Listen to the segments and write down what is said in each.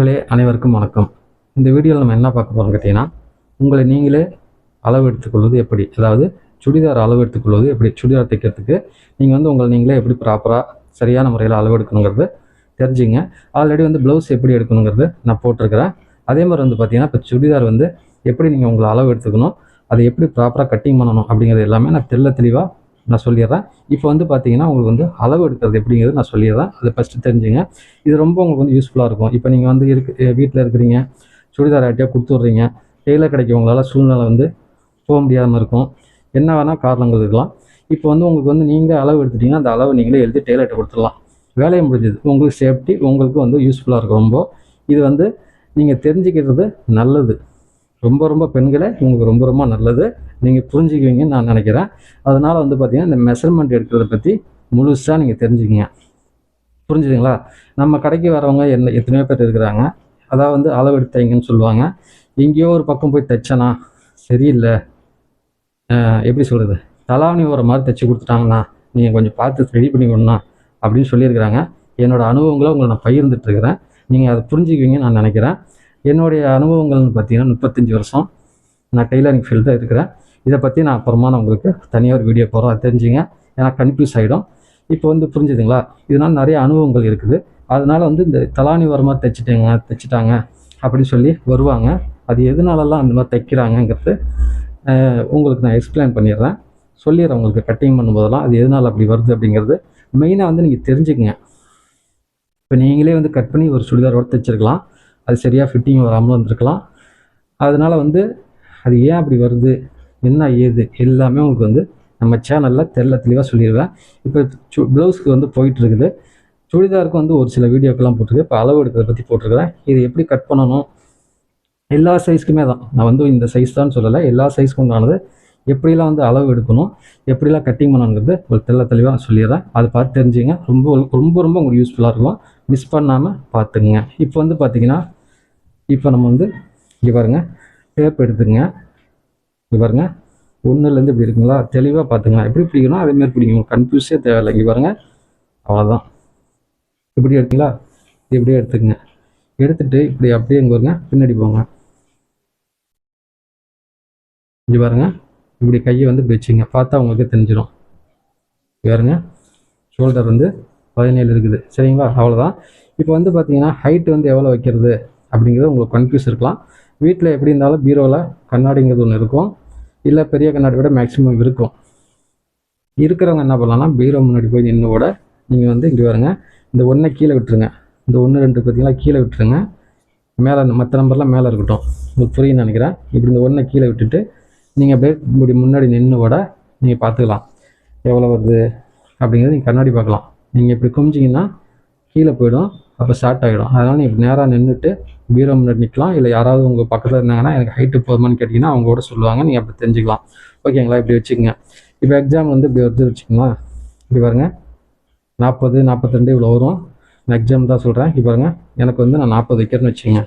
நண்பர்களே அனைவருக்கும் வணக்கம். இந்த வீடியோவில் நம்ம என்ன பார்க்க போகிறோம் கேட்டிங்கன்னா, உங்களை நீங்களே அளவு எடுத்துக்கொள்வது எப்படி, அதாவது சுடிதார் அளவு எடுத்துக்கொள்வது எப்படி, சுடிதார் தைக்கிறதுக்கு நீங்கள் உங்களை நீங்களே எப்படி ப்ராப்பராக சரியான முறையில் அளவு எடுக்கணுங்கிறது தெரிஞ்சுங்க. ஆல்ரெடி ப்ளவுஸ் எப்படி எடுக்கணுங்கிறது நான் போட்டிருக்கிறேன். அதே மாதிரி பார்த்தீங்கன்னா, இப்போ சுடிதார் எப்படி நீங்கள் உங்களை அளவு எடுத்துக்கணும், அதை எப்படி ப்ராப்பராக கட்டிங் பண்ணணும் அப்படிங்கிறது எல்லாமே நான் தெளிவாக நான் சொல்லிடுறேன். இப்போ பார்த்தீங்கன்னா, உங்களுக்கு அளவு எடுக்கிறது எப்படிங்கிறது நான் சொல்லிடுறேன். அதை ஃபஸ்ட்டு தெரிஞ்சுங்க. இது ரொம்ப உங்களுக்கு யூஸ்ஃபுல்லாக இருக்கும். இப்போ நீங்கள் வீட்டில் இருக்கிறீங்க, சுடிதார் ஆட்டியாக கொடுத்து விட்றீங்க, டெய்லர் கடைக்கு உங்களால் சூழ்நிலை போக முடியாமல் இருக்கும், என்ன வேணால் காரணங்கள் இருக்கலாம். இப்போ உங்களுக்கு நீங்கள் அளவு எடுத்துட்டிங்கன்னா அந்த அளவு நீங்களே எழுதி டெய்லர்கிட்ட கொடுத்துடலாம். வேலையை முடிஞ்சது. உங்களுக்கு சேஃப்டி, உங்களுக்கு யூஸ்ஃபுல்லாக இருக்கும். இது நீங்கள் தெரிஞ்சுக்கிறது நல்லது. ரொம்ப பெண்களே உங்களுக்கு ரொம்ப நல்லது. நீங்கள் புரிஞ்சுக்குவீங்கன்னு நான் நினைக்கிறேன். அதனால் பார்த்தீங்கன்னா, இந்த மெஷர்மெண்ட் எடுக்கிறத பற்றி முழுசாக நீங்கள் தெரிஞ்சுக்கிங்க. புரிஞ்சுதுங்களா? நம்ம கடைக்கு வரவங்க எத்தனையோ பேர் இருக்கிறாங்க. அதாவது அளவு எடுத்தீங்கன்னு சொல்லுவாங்க. எங்கேயோ ஒரு பக்கம் போய் தைச்சனா சரியில்லை, எப்படி சொல்கிறது, தலாவணி வர மாதிரி தைச்சி கொடுத்துட்டாங்கண்ணா, நீங்கள் கொஞ்சம் பார்த்து ரெடி பண்ணி கொடுண்ணா அப்படின்னு சொல்லியிருக்கிறாங்க. என்னோடய அனுபவங்களை உங்களை நான் பகிர்ந்துட்டுருக்கிறேன். நீங்கள் அதை புரிஞ்சுக்குவீங்கன்னு நான் நினைக்கிறேன். என்னுடைய அனுபவங்கள்னு பார்த்தீங்கன்னா 35 வருஷம் நான் டெய்லரிங் ஃபீல்டில் இருக்கிறேன். இதை பற்றி நான் அப்புறமா நான் உங்களுக்கு தனியாக ஒரு வீடியோ போகிறோம், அதை தெரிஞ்சுங்க. ஏன்னா கன்ஃபியூஸ் ஆகிடும். இப்போ புரிஞ்சுதுங்களா? இதனால் நிறைய அனுபவங்கள் இருக்குது. அதனால் இந்த தலானி வர மாதிரி தைச்சிட்டாங்க அப்படின்னு சொல்லி வருவாங்க. அது எதனாலலாம் அந்த மாதிரி தைக்கிறாங்கங்கிறது உங்களுக்கு நான் எக்ஸ்பிளைன் பண்ணிடுறேன், சொல்லிடுறேன். உங்களுக்கு கட்டிங் பண்ணும்போதெல்லாம் அது எதனால் அப்படி வருது அப்படிங்கிறது மெயினாக நீங்கள் தெரிஞ்சுக்குங்க. இப்போ நீங்களே கட் பண்ணி ஒரு சுடிதாரோடு தைச்சிருக்கலாம், அது சரியாக ஃபிட்டிங் வராமல் வந்திருக்கலாம். அதனால் அது ஏன் அப்படி வருது, என்ன ஏது எல்லாமே உங்களுக்கு நம்ம சேனலில் தெளிவாக சொல்லிடுவேன். இப்போ ப்ளவுஸ்க்கு போயிட்டுருக்குது. சுடிதாருக்கு ஒரு சில வீடியோக்கெல்லாம் போட்டிருக்கு. இப்போ அளவு எடுக்கிறத பற்றி போட்டிருக்கிறேன். இது எப்படி கட் பண்ணணும், எல்லா சைஸ்க்குமே தான். நான் இந்த சைஸ் தான் சொல்லலை, எல்லா சைஸ்க்கும் உண்டானது எப்படிலாம் அளவு எடுக்கணும், எப்படிலாம் கட்டிங் பண்ணணுங்கிறது ஒரு தெளிவாக நான் சொல்லிடுறேன். அதை பார்த்து தெரிஞ்சுங்க. ரொம்ப உங்களுக்கு யூஸ்ஃபுல்லாக இருக்கும். மிஸ் பண்ணாமல் பார்த்துக்குங்க. இப்போ பார்த்தீங்கன்னா, இப்போ நம்ம இங்கே பாருங்கள், டேப் எடுத்துங்க. இங்கே பாருங்கள், ஒன்றுலேருந்து இப்படி இருக்குங்களா, தெளிவாக பார்த்துங்க. எப்படி பிடிக்கணும் அதேமாதிரி பிடிக்கணும், கன்ஃபியூஸே தேவையில்லை. இங்கே பாருங்கள், அவ்வளோதான். இப்படி எடுத்தீங்களா, இப்படியே எடுத்துக்கங்க. எடுத்துகிட்டு இப்படி அப்படியே இங்கே பாருங்க, பின்னாடி போங்க. இங்கே பாருங்கள், இப்படி கையை இப்படி வச்சுங்க. பார்த்தா உங்களுக்கு தெரிஞ்சிடும். பாருங்க, ஷோல்டர் 17 இருக்குது. சரிங்களா? அவ்வளோதான். இப்போ பார்த்தீங்கன்னா ஹைட்டு எவ்வளோ வைக்கிறது அப்படிங்கிறது உங்களுக்கு கன்ஃபியூஸ் இருக்கலாம். வீட்டில் எப்படி இருந்தாலும் பீரோவில் கண்ணாடிங்கிறது ஒன்று இருக்கும், இல்லை பெரிய கண்ணாடி விட மேக்ஸிமம் இருக்கும். இருக்கிறவங்க என்ன பண்ணலாம்னா, பீரோ முன்னாடி போய் நின்று கூட நீங்கள் இங்கே வருங்க, இந்த ஒன்றை கீழே விட்டுருங்க. இந்த 1 2 பார்த்தீங்களா, கீழே விட்டுருங்க. மேலே மற்ற நம்பர்லாம் மேலே இருக்கட்டும். உங்களுக்கு புரியுன்னு நினைக்கிறேன். இப்படி இந்த ஒன்றை கீழே விட்டுட்டு நீங்கள் அப்படியே இப்படி முன்னாடி நின்று கூட நீங்கள் பார்த்துக்கலாம் எவ்வளோ வருது அப்படிங்கிறது. நீங்கள் கண்ணாடி பார்க்கலாம். நீங்கள் இப்படி குமிச்சிங்கன்னா கீழே போயிடும், அப்போ ஷார்ட் ஆகிடும். அதனால் நீங்கள் இப்படி நேராக நின்றுட்டு பீரோ முன்னாடி நிற்கலாம். இல்லை யாராவது உங்கள் பக்கத்தில் இருந்தாங்கன்னா எனக்கு ஹைட்டு போதுமான்னு கேட்டிங்கன்னா அவங்க கூட சொல்லுவாங்க, நீங்கள் அப்படி தெரிஞ்சுக்கலாம். ஓகேங்களா? இப்படி வச்சுக்கோங்க. இப்போ எக்ஸாம் இப்படி வருது வச்சுக்கோங்களேன். இப்படி பாருங்கள், 40 42 இவ்வளோ வரும். நான் எக்ஸாம் தான் சொல்கிறேன். இப்போ பாருங்கள், எனக்கு நான் 40 வைக்கிறேன்னு வச்சுக்கோங்க.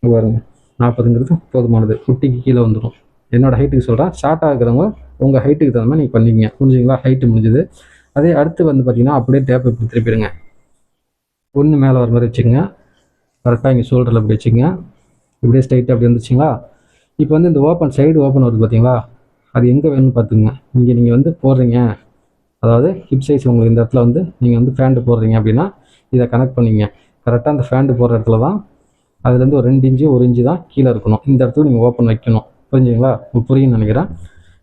இங்கே பாருங்கள், 40ங்கிறது போதுமானது. குட்டிக்கு கீழே வந்துடும். என்னோடய ஹைட்டுக்கு சொல்கிறேன். ஷார்ட்டாக இருக்கிறவங்க உங்கள் ஹைட்டுக்கு தகுந்த மாதிரி நீங்கள் பண்ணிக்கிங்க. புரிஞ்சுங்களா? ஹைட்டு முடிஞ்சுது. அதே அடுத்து பார்த்தீங்கன்னா அப்படியே டேப் இப்படி திருப்பிடுங்க. ஒன்று மேலே வர மாதிரி வச்சுக்கோங்க. கரெக்டாக இங்கே ஷோல்டரில் இப்படி வச்சுக்கோங்க. இப்படியே ஸ்ட்ரைட்டாக அப்படி வந்துச்சுங்களா? இப்போ இந்த ஓப்பன் சைடு ஓப்பன் வருது பார்த்தீங்களா, அது எங்கே வேணும்னு பார்த்துங்க. இங்கே நீங்கள் போடுறீங்க, அதாவது ஹிப் சைஸ் உங்களுக்கு இந்த இடத்துல நீங்கள் ஃபேண்ட்டு போடுறீங்க அப்படின்னா இதை கனெக்ட் பண்ணிங்க. கரெக்டாக அந்த ஃபேண்ட்டு போடுற இடத்துல தான் அதுலேருந்து ஒரு 2 இன்ச்சு 1 இன்ச்சு தான் கீழே இருக்கணும். இந்த இடத்துல நீங்கள் ஓப்பன் வைக்கணும். புரிஞ்சுங்களா? புரியுன்னு நினைக்கிறேன்.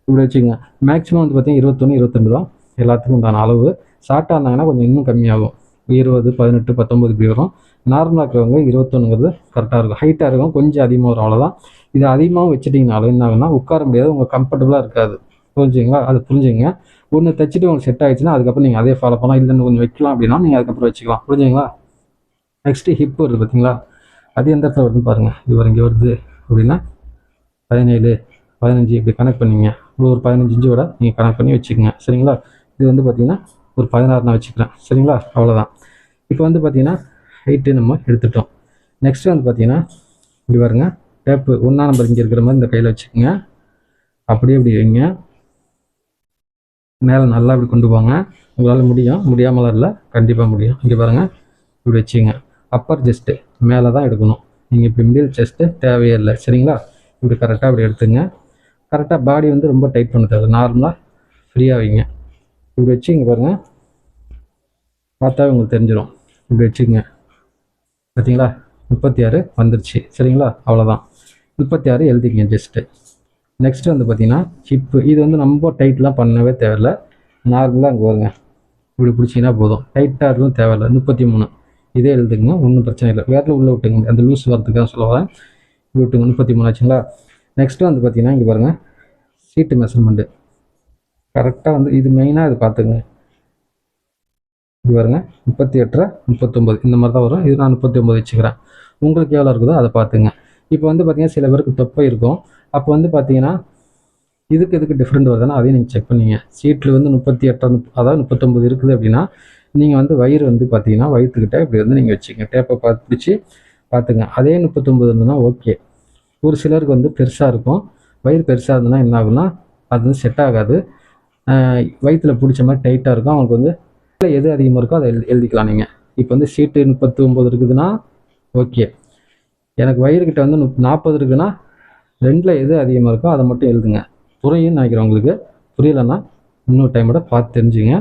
இப்படி வச்சுக்கோங்க. மேக்ஸிமம் பார்த்தீங்கன்னா 21 22 தான் எல்லாத்துக்கும் உண்டான அளவு. ஷார்ட்டாக இருந்தாங்கன்னா கொஞ்சம் இன்னும் கம்மியாகும். 20 18 19 இப்படி வரும். நார்மலாக இருக்கிறவங்க 21ங்கிறது கரெக்டாக இருக்கும். ஹைட்டாக இருக்கும், கொஞ்சம் அதிகமாக வரும், அவ்வளோதான். இது அதிகமாகவும் வச்சுட்டிங்கனாலும் என்ன ஆகுனா உட்கார முடியாது, உங்களுக்கு கம்ஃபர்டபுளாக இருக்காது. புரிஞ்சுங்களா? அது புரிஞ்சுங்க. ஒன்று தைச்சிட்டு உங்களுக்கு செட் ஆகிடுச்சுன்னா அதுக்கப்புறம் நீங்கள் அதே ஃபாலோ பண்ணலாம். இல்லை கொஞ்சம் வைக்கலாம் அப்படின்னா நீங்கள் அதுக்கப்புறம் வச்சுக்கலாம். புரிஞ்சுங்களா? நெக்ஸ்ட்டு ஹிப் வருது பார்த்தீங்களா, அது எந்த இடத்துல வருதுன்னு பாருங்கள். இங்கே வருது அப்படின்னா 17 15 இப்படி கனெக்ட் பண்ணிங்க. ஒரு 15 இன்ச்சோட நீங்கள் கனெக்ட் பண்ணி வச்சுக்கோங்க. சரிங்களா? இது பார்த்தீங்கன்னா ஒரு 16 நான் வச்சுக்கிறேன். சரிங்களா? அவ்வளோதான். இப்போ பார்த்தீங்கன்னா ஹைட்டு நம்ம எடுத்துட்டோம். நெக்ஸ்ட்டு பார்த்தீங்கன்னா இப்படி பாருங்க, டேப்பு 1ஆம் நம்பர் இங்கே இருக்கிற மாதிரி இந்த கையில் வச்சுக்கோங்க. அப்படியே இப்படி வைங்க. மேலே நல்லா இப்படி கொண்டு போங்க. உங்களால் முடியும், முடியாமலாம் இல்லை, கண்டிப்பாக முடியும். இங்கே பாருங்கள், இப்படி வச்சுங்க. அப்பர் ஜஸ்ட்டு மேலே தான் எடுக்கணும். நீங்கள் இப்படி மிடில் செஸ்ட்டு தேவையே இல்லை. சரிங்களா? இப்படி கரெக்டாக இப்படி எடுத்துங்க. கரெக்டாக பாடி வந்து ரொம்ப டைட் பண்ண தேவை, நார்மலாக ஃப்ரீயாக வைங்க. இப்படி வச்சு இங்கே பாருங்கள், பார்த்தாவே உங்களுக்கு தெரிஞ்சிடும். இப்படி வச்சுக்கோங்க. பார்த்தீங்களா? 36 வந்துருச்சு. சரிங்களா? அவ்வளோதான். 36 எழுதிக்கங்க ஜஸ்ட்டு. நெக்ஸ்ட்டு வந்து பார்த்தீங்கன்னா ஹிப்பு. இது வந்து ரொம்ப டைட்லாம் பண்ணவே தேவையில்லை. நார்மலாக அங்கே வருங்க, இப்படி பிடிச்சிங்கன்னா போதும். டைட்டாக இருக்கும் தேவையில்லை. 33 இதே எழுதுங்க, ஒன்றும் பிரச்சனை இல்லை. வேறு உள்ளே விட்டுங்க, அந்த லூஸ் வரதுக்காக சொல்ல வரேன். இப்படி விட்டுங்க. 33 ஆச்சுங்களா? நெக்ஸ்ட்டு வந்து பார்த்தீங்கன்னா இங்கே பாருங்கள், சீட்டு மெஷர்மெண்ட்டு கரெக்டாக வந்து இது மெயினாக இது பார்த்துங்க. இது பாருங்க, 38 39 இந்த மாதிரி தான் வரும். இது நான் 39 வச்சுக்கிறேன். உங்களுக்கு எவ்வளோ இருக்குதோ அதை பார்த்துங்க. இப்போ வந்து பார்த்தீங்கன்னா சில பேருக்கு தொப்பை இருக்கும். அப்போ வந்து பார்த்தீங்கன்னா இதுக்கு டிஃப்ரெண்ட் வருதுன்னா அதையும் நீங்கள் செக் பண்ணிங்க. சீட்டில் வந்து 38 அதாவது 39 இருக்குது அப்படின்னா நீங்கள் வந்து வயிறு வந்து பார்த்தீங்கன்னா வயிற்றுக்கிட்ட இப்படி வந்து நீங்கள் வச்சுக்கங்க. டேப்பை பிடிச்சி பார்த்துங்க. அதே 39 இருந்ததுன்னா ஓகே. ஒரு சிலருக்கு வந்து பெருசாக இருக்கும். வயிறு பெருசாக இருந்ததுன்னா என்ன ஆகுன்னா அது வந்து செட் ஆகாது. வயிற்றில் பிடிச்ச மாதிரி டைட்டாக இருக்கும். அவங்களுக்கு வந்து எது அதிகமாக இருக்கோ அதை எழுதிக்கலாம் நீங்கள். இப்போ வந்து சீட்டு 39 இருக்குதுன்னா ஓகே. எனக்கு வயிறுக்கிட்ட வந்து 40 இருக்குதுன்னா 2ல் எது அதிகமாக இருக்கோ அதை மட்டும் எழுதுங்க. புரியும்னு நினைக்கிறேன். உங்களுக்கு புரியலைன்னா இன்னொரு டைமோட பார்த்து தெரிஞ்சுங்க.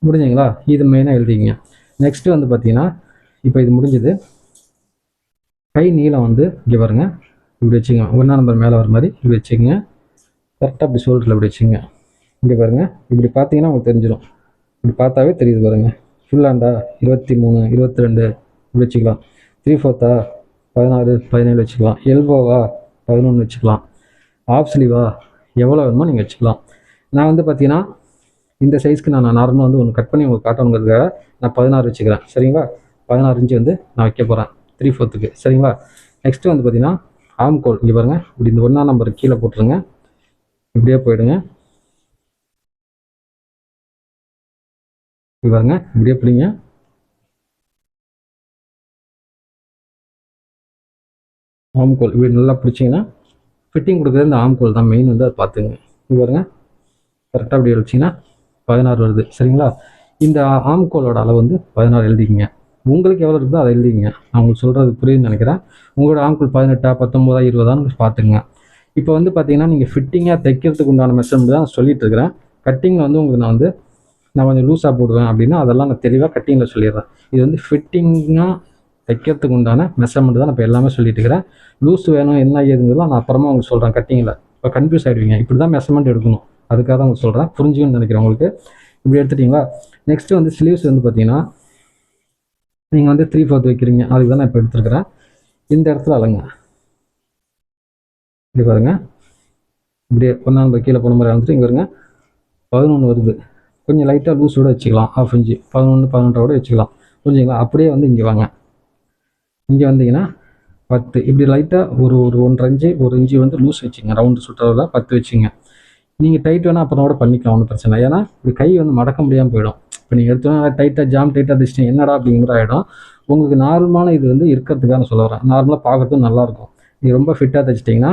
முடிஞ்சுங்களா? இது மெயினாக எழுதிங்க. நெக்ஸ்ட்டு வந்து பார்த்தீங்கன்னா இப்போ இது முடிஞ்சது. கை நீளம் வந்து இங்கே பாருங்க, இப்படி வச்சுங்க. 1ஆம் நம்பர் மேலே வர மாதிரி இப்படி வச்சுக்கோங்க. கரெக்டாக இப்படி ஷோல்டரில் இப்படி வச்சுங்க. இங்கே பாருங்கள், இப்படி பார்த்தீங்கன்னா உங்களுக்கு தெரிஞ்சிடும். இப்படி பார்த்தாவே தெரியுது பாருங்கள். ஃபுல்லாண்டா 23 22 இப்படி வச்சுக்கலாம். 3/4 16 17 வச்சுக்கலாம். எல்போவா 11 வச்சுக்கலாம். ஆஃப் ஸ்லீவா எவ்வளோ வேணுமோ நீங்கள் வச்சுக்கலாம். நான் வந்து பார்த்தீங்கன்னா இந்த சைஸ்க்கு நான் நார்மலாக வந்து ஒன்று கட் பண்ணி உங்களுக்கு காட்டணுங்கிறதுக்காக நான் 16 வச்சுக்கிறேன். சரிங்களா? 16 இன்ச்சு வந்து நான் வைக்க போகிறேன் 3/4க்கு. சரிங்களா? நெக்ஸ்ட்டு வந்து பார்த்தீங்கன்னா ஆம்கோல் இங்கே பாருங்கள், இப்படி இந்த 1ஆம் நம்பர் கீழே போட்டுருங்க. இப்படியே போயிடுங்க. இப்படி பாருங்க, இப்படியே பிடிங்க. ஆம்கோல் இப்படி நல்லா பிடிச்சிங்கன்னா ஃபிட்டிங் கொடுக்குறது இந்த ஆம்கோல் தான் மெயின் வந்து அதை பார்த்துங்க. இது பாருங்க, கரெக்டாக இப்படி வச்சிங்கன்னா 16 வருது. சரிங்களா? இந்த ஆம்கோலோட அளவு வந்து 16 எழுதிக்கிங்க. உங்களுக்கு எவ்வளோ இருக்குதோ அதை எழுதிங்க. நான் உங்களுக்கு சொல்கிறது புரியுதுன்னு நினைக்கிறேன். உங்களோட ஆம்கோல் 18 19 20 பார்த்துங்க. இப்போ வந்து பார்த்தீங்கன்னா நீங்கள் ஃபிட்டிங்காக தைக்கிறதுக்கு உண்டான மெஷர்மெண்ட் தான் நான் சொல்லிட்டு இருக்கிறேன். கட்டிங்கில் வந்து உங்களுக்கு நான் கொஞ்சம் லூஸாக போடுவேன் அப்படின்னா அதெல்லாம் நான் தெளிவாக கட்டிங்கில் சொல்லிடுறேன். இது வந்து ஃபிட்டிங்காக தைக்கிறதுக்கு உண்டான மெஷர்மெண்ட் தான் நான் இப்போ எல்லாமே சொல்லிட்டு இருக்கிறேன். லூஸ் வேணும் என்ன ஏதுங்கிறதெல்லாம் நான் அப்புறமா உங்களுக்கு சொல்கிறேன். கட்டிங்கில் இப்போ கன்ஃபியூஸ் ஆகிடுவீங்க. இப்படி தான் மெஷர்மெண்ட் எடுக்கணும். அதுக்காக தான் உங்களுக்கு சொல்கிறேன். புரிஞ்சுக்கணும்னு நினைக்கிறேன் உங்களுக்கு. இப்படி எடுத்துட்டிங்களா? நெக்ஸ்ட்டு வந்து ஸ்லீவ்ஸ் வந்து பார்த்தீங்கன்னா நீங்கள் வந்து 3/4 வைக்கிறீங்க. அதுக்கு தான் நான் இப்போ எடுத்துருக்கிறேன். இந்த இடத்துல அலங்க இப்படி பாருங்கள். இப்படியே 1ஆம் நம்பர் கீழே போன மாதிரி அழைச்சிட்டு இங்கே வருங்க. 11 வருது. கொஞ்சம் லைட்டாக லூஸோடு வச்சுக்கலாம். 1/2 இன்ச்சு 11 11 வச்சுக்கலாம். புரிஞ்சுங்களா? அப்படியே வந்து இங்கே வாங்க. இங்கே வந்தீங்கன்னா 10 இப்படி லைட்டாக ஒரு 1.5 இன்ச்சு 1 இன்ச்சு வந்து லூஸ் வச்சுங்க. ரவுண்டு சுற்றுறதுல 10 வச்சுங்க. நீங்கள் டைட் வேணால் அப்புறமோட பண்ணிக்கலாம், ஒன்றும் பிரச்சனை. ஏன்னா இப்படி கை வந்து மடக்க முடியாமல் போயிடும். இப்போ நீங்கள் எடுத்தோன்னா டைட்டாக டைட்டாக தைச்சிட்டு என்னடா அப்படிங்கிற ஆகிடும். உங்களுக்கு நார்மலான இது வந்து இருக்கிறதுக்காக நான் சொல்ல வரேன். நார்மலாக பார்க்குறதும் நல்லாயிருக்கும். நீங்கள் ரொம்ப ஃபிட்டாக தைச்சிட்டிங்கன்னா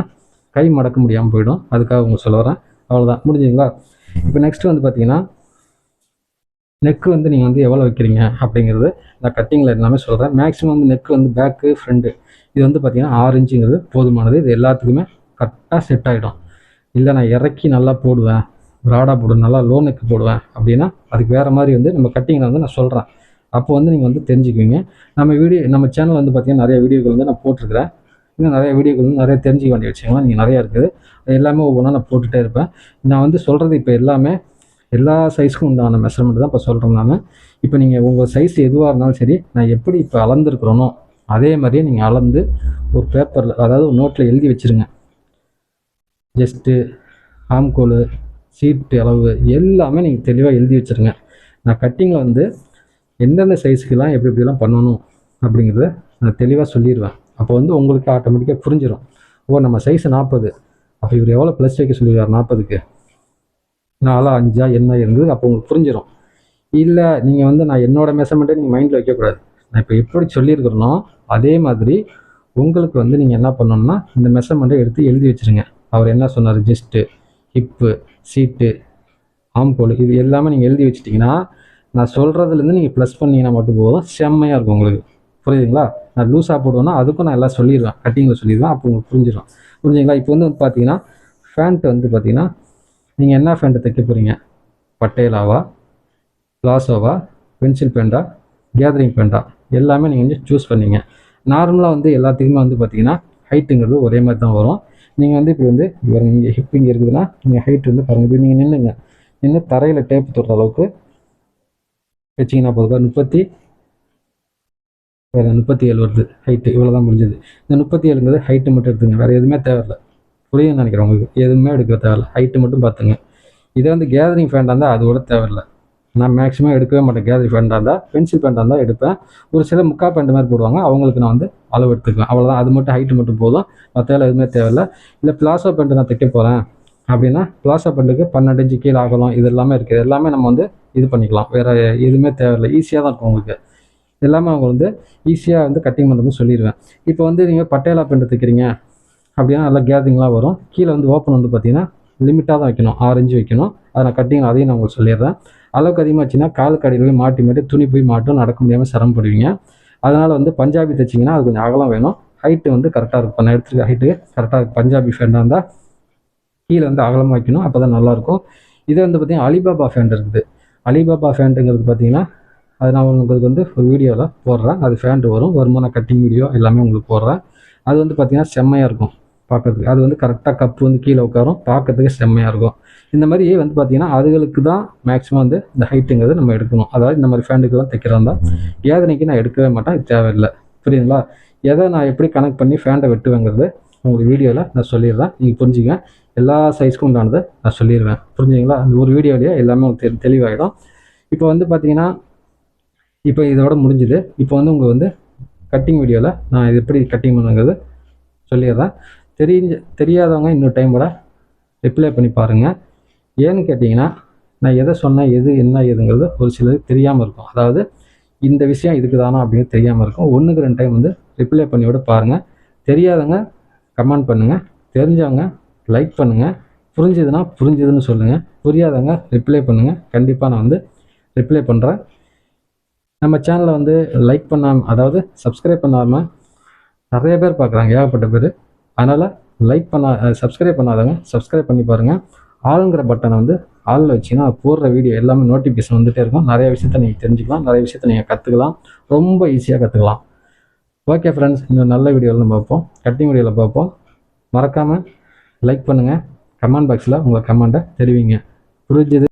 கை மடக்க முடியாமல் போயிடும். அதுக்காக உங்களுக்கு சொல்ல வரேன். அவ்வளோதான். முடிஞ்சுங்களா? இப்போ நெக்ஸ்ட்டு வந்து பார்த்தீங்கன்னா நெக்கு வந்து நீங்கள் வந்து எவ்வளோ வைக்கிறீங்க அப்படிங்கிறது நான் கட்டிங்கில் எல்லாமே சொல்கிறேன். மேக்ஸிமம் வந்து நெக்கு வந்து பேக்கு ஃப்ரண்ட்டு இது வந்து பார்த்தீங்கன்னா 6 இன்ச்சுங்கிறது போதுமானது. இது எல்லாத்துக்குமே கரெக்டாக செட் ஆகிடும். இல்லை நான் இறக்கி நல்லா போடுவேன், ப்ராடாக போடுவேன், நல்லா லோ நெக்கு போடுவேன் அப்படின்னா அதுக்கு வேறு மாதிரி வந்து நம்ம கட்டிங்கில் வந்து நான் சொல்கிறேன். அப்போ வந்து நீங்கள் வந்து தெரிஞ்சுக்குவீங்க. நம்ம சேனல் வந்து பார்த்திங்கன்னா நிறைய வீடியோக்கள் வந்து நான் போட்டிருக்கிறேன். இன்னும் நிறைய வீடியோக்கள் வந்து நிறைய தெரிஞ்சிக்க வேண்டிய விஷயங்கள்லாம் நீங்கள் நிறையா இருக்குது. அது எல்லாமே ஒவ்வொன்றா நான் போட்டுகிட்டே இருப்பேன். நான் வந்து சொல்கிறது இப்போ எல்லாமே எல்லா சைஸ்க்கும் உண்டான மெஷர்மெண்ட் தான் இப்போ சொல்கிறேன் நான். இப்போ நீங்கள் உங்கள் சைஸ் எதுவாக இருந்தாலும் சரி, நான் எப்படி இப்போ அளந்துருக்குறோனோ அதே மாதிரியே நீங்கள் அளந்து ஒரு பேப்பரில், அதாவது ஒரு நோட்டில் எழுதி வச்சுருங்க. ஜஸ்ட்டு ஆம்கோலு சீட்டு அளவு எல்லாமே நீங்கள் தெளிவாக எழுதி வச்சுருங்க. நான் கட்டிங்கில் வந்து எந்தெந்த சைஸுக்கெல்லாம் எப்படிலாம் பண்ணணும் அப்படிங்கிறத நான் தெளிவாக சொல்லிடுவேன். அப்போ வந்து உங்களுக்கு ஆட்டோமேட்டிக்காக புரிஞ்சிடும். நம்ம சைஸ் 40, அப்போ இவர் எவ்வளோ ப்ளஸ் வைக்க சொல்லிடுவார் 40க்கு, 4 5 என்ன இருந்தது அப்போ உங்களுக்கு புரிஞ்சிடும். இல்லை நீங்கள் வந்து நான் என்னோடய மெஷர்மெண்ட்டை நீங்கள் மைண்டில் வைக்கக்கூடாது. நான் இப்போ எப்படி சொல்லியிருக்கிறேனோ அதே மாதிரி உங்களுக்கு வந்து நீங்கள் என்ன பண்ணணும்னா இந்த மெஷர்மெண்ட்டை எடுத்து எழுதி வச்சுருங்க. அவர் என்ன சொன்னார், ஜஸ்ட்டு ஹிப்பு சீட்டு ஆம்கோல் இது எல்லாமே நீங்கள் எழுதி வச்சிட்டிங்கன்னா நான் சொல்கிறதுலேருந்து நீங்கள் ப்ளஸ் பண்ணிங்கன்னா மட்டும் போதும். செம்மையாக இருக்கும் உங்களுக்கு. புரியுதுங்களா? நான் லூஸாக போடுவேன்னா அதுக்கும் நான் எல்லாம் சொல்லிடுவேன், கட்டிங்கில் சொல்லிடுவேன். அப்போ உங்களுக்கு புரிஞ்சிடும். புரிஞ்சுங்களா? இப்போ வந்து பார்த்தீங்கன்னா ஃபேண்ட்டு வந்து பார்த்தீங்கன்னா நீங்கள் என்ன ஃபேண்ட்டு தைக்க போகிறீங்க? பட்டேலாவா, பிளாசோவா, பென்சில் பேண்டா, கேதரிங் பேண்டா, எல்லாமே நீங்கள் வந்து சூஸ் பண்ணிங்க. நார்மலாக வந்து எல்லாத்துக்குமே வந்து பார்த்தீங்கன்னா ஹைட்டுங்கிறது ஒரே மாதிரி தான் வரும். நீங்கள் வந்து இப்படி வந்து இங்கே ஹிப் இங்கே இருக்குதுன்னா நீங்கள் ஹைட் வந்து பாருங்கள். இப்படி நீங்கள் நின்றுங்க, நின்று தரையில் டேப் தொடுற அளவுக்கு வச்சிங்கன்னா போதும். 37 வருது ஹைட்டு, இவ்வளோ தான் முடிஞ்சது. இந்த 37ங்கிறது ஹைட்டு மட்டும் எடுத்துங்க, வேறு எதுவுமே தேவையில்லை. புரியுதுன்னு நினைக்கிறேன் உங்களுக்கு. எதுவுமே எடுக்க தேவையில்லை, ஹைட்டு மட்டும் பார்த்துங்க. இதே வந்து கேதரிங் ஃபேண்டாக இருந்தால் அது கூட தேவையில்லை. நான் மேக்ஸிமம் எடுக்கவே மாட்டேன். கேதரிங் ஃபேண்டாக இருந்தால், பென்சில் பேண்டாக இருந்தால் எடுப்பேன். ஒரு சில முக்கா பேண்ட் மாதிரி போடுவாங்க, அவங்களுக்கு நான் வந்து அளவு எடுத்துக்குவேன். அவ்வளோதான், அது மட்டும் ஹைட்டு மட்டும் போதும், மற்ற எதுவுமே தேவையில்லை. இல்லை பிளாசோ பேண்ட்டு நான் தைக்க போகிறேன் அப்படின்னா பிளாசோ பேண்ட்டுக்கு 12 இன்ச்சு கீழே ஆகலாம், இது எல்லாமே இருக்குது. எல்லாமே நம்ம வந்து இது பண்ணிக்கலாம், வேறு எதுவுமே தேவையில்லை. ஈஸியாக தான் இருக்கும் உங்களுக்கு. எல்லாமே அவங்க வந்து ஈஸியாக வந்து கட்டிங் பண்ணுறது சொல்லிடுவேன். இப்போ வந்து நீங்கள் பட்டேலா பேண்ட் தைக்கிறீங்க அப்படின்னா நல்லா கேதரிங்லாம் வரும். கீழே வந்து ஓப்பன் வந்து பார்த்தீங்கன்னா லிமிட்டாக தான் வைக்கணும், 6 இன்ச்சு வைக்கணும். அதை நான் கட்டிங் அதையும் நான் உங்களுக்கு சொல்லிடுறேன். அளவுக்கு அதிகமாக வச்சுன்னா காலுக்கு அடியில் மாட்டி மாட்டி துணி போய் மாட்டும், நடக்க முடியாமல் சிரமப்படுவீங்க. அதனால் வந்து பஞ்சாபி தைச்சிங்கன்னா அது கொஞ்சம் அகலம் வேணும். ஹைட்டு வந்து கரெக்டாக இருக்கும். நான் எடுத்துருக்க ஹைட்டு கரெக்டாக இருக்கும். பஞ்சாபி ஃபேண்டாக இருந்தால் கீழே வந்து அகலமாக வைக்கணும், அப்போ தான் நல்லாயிருக்கும். இதே வந்து பார்த்திங்கன்னா அலிபாபா ஃபேண்ட் இருக்குது. அலிபாபா ஃபேண்ட்டுங்கிறது பார்த்திங்கன்னா அது நான் உங்களுக்கு வந்து ஒரு வீடியோவில் போடுறேன். அது ஃபேண்ட்டு வரும், வருமான கட்டிங் வீடியோ எல்லாமே உங்களுக்கு போடுறேன். அது வந்து பார்த்திங்கன்னா செம்மையாக இருக்கும் பார்க்கறதுக்கு. அது வந்து கரெக்டாக கப்பு வந்து கீழே உட்காரும், பார்க்கறதுக்கு செம்மையாக இருக்கும். இந்த மாதிரி வந்து பார்த்திங்கன்னா அதுகளுக்கு தான் மேக்ஸிமம் வந்து இந்த ஹைட்டுங்கிறது நம்ம எடுக்கணும். அதாவது இந்த மாதிரி ஃபேண்டுக்கெல்லாம் தைக்கிறதா கேதனைக்கு நான் எடுக்கவே மாட்டேன், இது தேவையில்லை. புரியுதுங்களா? எதை நான் எப்படி கனெக்ட் பண்ணி ஃபேண்டை வெட்டுவேங்கிறது உங்களுக்கு வீடியோவில் நான் சொல்லிடுறேன், நீங்கள் புரிஞ்சுங்க. எல்லா சைஸ்க்கும் உண்டானதை நான் சொல்லிடுவேன், புரிஞ்சுங்களா? அந்த ஒரு வீடியோலேயே எல்லாமே உங்களுக்கு தெளிவாகிடும். இப்போ வந்து பார்த்திங்கன்னா இப்போ இதோட முடிஞ்சுது. இப்போ வந்து உங்களுக்கு வந்து கட்டிங் வீடியோவில் நான் இது எப்படி கட்டிங் பண்ணுங்கிறது சொல்லிடுறேன். தெரியாதவங்க இன்னொரு டைமோட ரிப்ளை பண்ணி பாருங்கள். ஏன்னு கேட்டிங்கன்னா நான் எதை சொன்னேன், எது என்ன ஏதுங்கிறது ஒரு சிலருக்கு தெரியாமல் இருக்கும். அதாவது இந்த விஷயம் இதுக்கு தானா அப்படின்னு தெரியாமல் இருக்கும். 1க்கு 2 டைம் வந்து ரிப்ளை பண்ணிவிட பாருங்கள். தெரியாதவங்க கமெண்ட் பண்ணுங்கள், தெரிஞ்சவங்க லைக் பண்ணுங்கள். புரிஞ்சுதுன்னா புரிஞ்சுதுன்னு சொல்லுங்கள், புரியாதவங்க ரிப்ளை பண்ணுங்கள். கண்டிப்பாக நான் வந்து ரிப்ளை பண்ணுறேன். நம்ம சேனலை வந்து லைக் பண்ணாமல், அதாவது சப்ஸ்கிரைப் பண்ணாமல் நிறைய பேர் பார்க்குறாங்க, ஏகப்பட்ட பேர். அதனால் சப்ஸ்கிரைப் பண்ணாதவங்க சப்ஸ்கிரைப் பண்ணி பாருங்கள். ஆளுங்கிற பட்டனை வந்து ஆளில் வச்சிங்கன்னா போடுற வீடியோ எல்லாமே நோட்டிஃபிகேஷன் வந்துகிட்டே இருக்கும். நிறைய விஷயத்த நீங்கள் தெரிஞ்சுக்கலாம், நிறைய விஷயத்த நீங்கள் கற்றுக்கலாம், ரொம்ப ஈஸியாக கற்றுக்கலாம். ஓகே ஃப்ரெண்ட்ஸ், இன்னும் நல்ல வீடியோவில் நம்ம பார்ப்போம், கட்டிங் வீடியோவில் பார்ப்போம். மறக்காமல் லைக் பண்ணுங்கள், கமெண்ட் பாக்ஸில் உங்கள் கமெண்ட்டை தெரிவிங்க. புரிஞ்சுது?